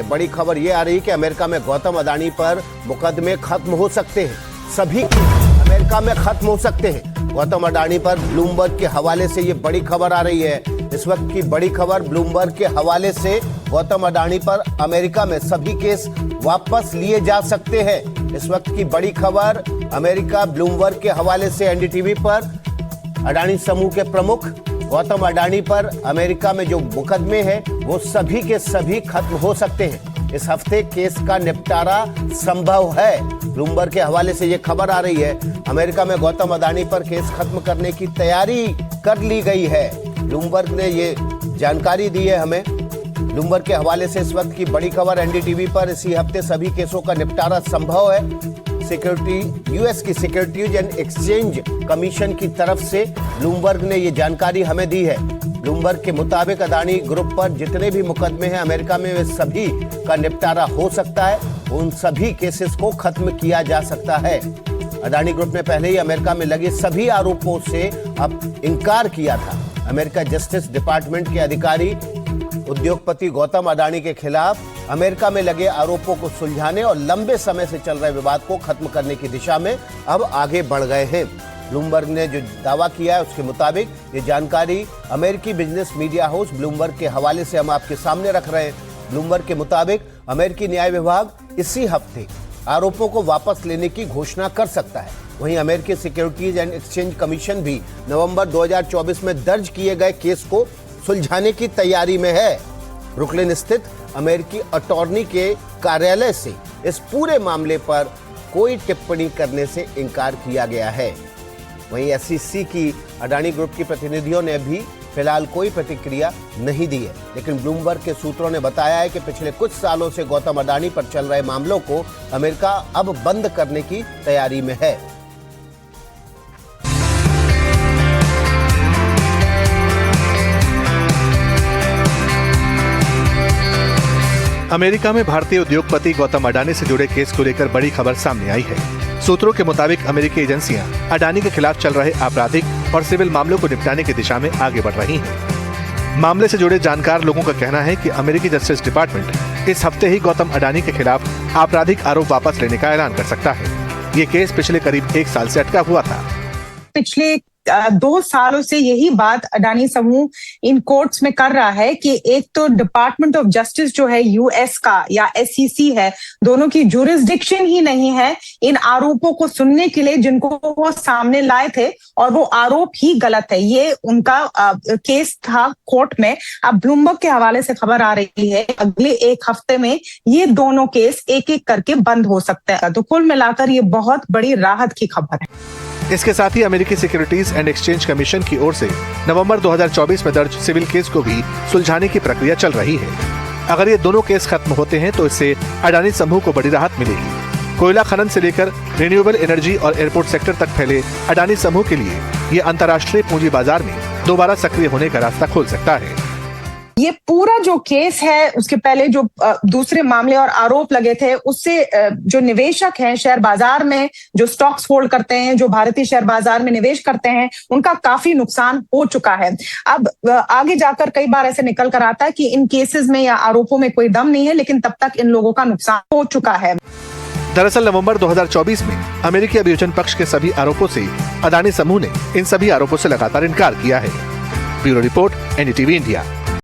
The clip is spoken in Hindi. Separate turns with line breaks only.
बड़ी खबर ये आ रही है कि अमेरिका में गौतम अडानी पर मुकदमे खत्म हो सकते हैं। सभी अमेरिका में खत्म हो सकते हैं। गौतम अडानी पर ब्लूमबर्ग के हवाले से ये बड़ी खबर आ रही है। इस वक्त की बड़ी खबर ब्लूमबर्ग के हवाले से गौतम अडानी पर अमेरिका में सभी केस वापस लिए जा सकते हैं। इस वक्त की बड़ी खबर अमेरिका ब्लूमबर्ग के हवाले से एनडीटीवी पर अडानी समूह के प्रमुख गौतम अडानी पर अमेरिका में जो मुकदमे हैं वो सभी के सभी खत्म हो सकते हैं। इस हफ्ते केस का निपटारा संभव है। ब्लूमबर्ग के हवाले से ये खबर आ रही है। अमेरिका में गौतम अडानी पर केस खत्म करने की तैयारी कर ली गई है। ब्लूमबर्ग ने ये जानकारी दी है हमें। ब्लूमबर्ग के हवाले से इस वक्त की बड़ी खबर एनडीटीवी पर इसी हफ्ते सभी केसों का निपटारा संभव है। यूएस की सिक्योरिटीज एंड एक्सचेंज कमीशन की तरफ से ब्लूमबर्ग ने ये जानकारी हमें दी है। ब्लूमबर्ग के मुताबिक अडानी ग्रुप पर जितने भी मुकदमे हैं अमेरिका में वे सभी का निपटारा हो सकता है। उन सभी केसेस को खत्म किया जा सकता है। अडानी ग्रुप ने पहले ही अमेरिका में लगे सभी आरोपों से अब इनकार किया था। अमेरिका जस्टिस डिपार्टमेंट के अधिकारी उद्योगपति गौतम अडानी के खिलाफ अमेरिका में लगे आरोपों को सुलझाने और लंबे समय से चल रहे विवाद को खत्म करने की दिशा में अब आगे बढ़ गए हैं। ब्लूमबर्ग ने जो दावा किया है उसके मुताबिक ये जानकारी अमेरिकी बिजनेस मीडिया हाउस ब्लूमबर्ग के हवाले से हम आपके सामने रख रहे हैं। ब्लूमबर्ग के मुताबिक अमेरिकी न्याय विभाग इसी हफ्ते आरोपों को वापस लेने की घोषणा कर सकता है। वहीं अमेरिकी सिक्योरिटीज एंड एक्सचेंज कमीशन भी नवंबर 2024 में दर्ज किए गए केस को सुलझाने की तैयारी में है। ब्रुकलिन स्थित अमेरिकी अटॉर्नी के कार्यालय से इस पूरे मामले पर कोई टिप्पणी करने से इनकार किया गया है। वहीं एसईसी की अडानी ग्रुप की प्रतिनिधियों ने भी फिलहाल कोई प्रतिक्रिया नहीं दी है। लेकिन ब्लूमबर्ग के सूत्रों ने बताया है कि पिछले कुछ सालों से गौतम अडानी पर चल रहे मामलों को अमेरिका अब बंद करने की तैयारी में है।
अमेरिका में भारतीय उद्योगपति गौतम अडानी से जुड़े केस को लेकर बड़ी खबर सामने आई है। सूत्रों के मुताबिक अमेरिकी एजेंसियां अडानी के खिलाफ चल रहे आपराधिक और सिविल मामलों को निपटाने की दिशा में आगे बढ़ रही हैं। मामले से जुड़े जानकार लोगों का कहना है कि अमेरिकी जस्टिस डिपार्टमेंट इस हफ्ते ही गौतम अडानी के खिलाफ आपराधिक आरोप वापस लेने का ऐलान कर सकता है। ये केस पिछले करीब 1 साल से अटका हुआ था।
पिछले 2 सालों से यही बात अडानी समूह इन कोर्ट्स में कर रहा है कि एक तो डिपार्टमेंट ऑफ जस्टिस जो है यूएस का या एसईसी है, दोनों की जुरिस्डिक्शन ही नहीं है इन आरोपों को सुनने के लिए जिनको वो सामने लाए थे, और वो आरोप ही गलत है। ये उनका केस था कोर्ट में। अब ब्लूमबर्ग के हवाले से खबर आ रही है अगले 1 हफ्ते में ये दोनों केस एक एक करके बंद हो सकते हैं। तो कुल मिलाकर ये बहुत बड़ी राहत की खबर है।
इसके साथ ही अमेरिकी सिक्योरिटीज एंड एक्सचेंज कमीशन की ओर से नवंबर 2024 में दर्ज सिविल केस को भी सुलझाने की प्रक्रिया चल रही है। अगर ये दोनों केस खत्म होते हैं तो इससे अडानी समूह को बड़ी राहत मिलेगी। कोयला खनन से लेकर रिन्यूएबल एनर्जी और एयरपोर्ट सेक्टर तक फैले अडानी समूह के लिए ये अंतर्राष्ट्रीय पूंजी बाजार में दोबारा सक्रिय होने का रास्ता खोल सकता है।
ये पूरा जो केस है उसके पहले जो दूसरे मामले और आरोप लगे थे उससे जो निवेशक हैं शेयर बाजार में जो स्टॉक्स होल्ड करते हैं, जो भारतीय शेयर बाजार में निवेश करते हैं, उनका काफी नुकसान हो चुका है। अब आगे जाकर कई बार ऐसे निकल कर आता है कि इन केसेस में या आरोपों में कोई दम नहीं है, लेकिन तब तक इन लोगों का नुकसान हो चुका है।
दरअसल नवंबर 2024 में अमेरिकी अभियोजन पक्ष के सभी आरोपों से अडानी समूह ने इन सभी आरोपों से लगातार इनकार किया है। Bureau report, NDTV India.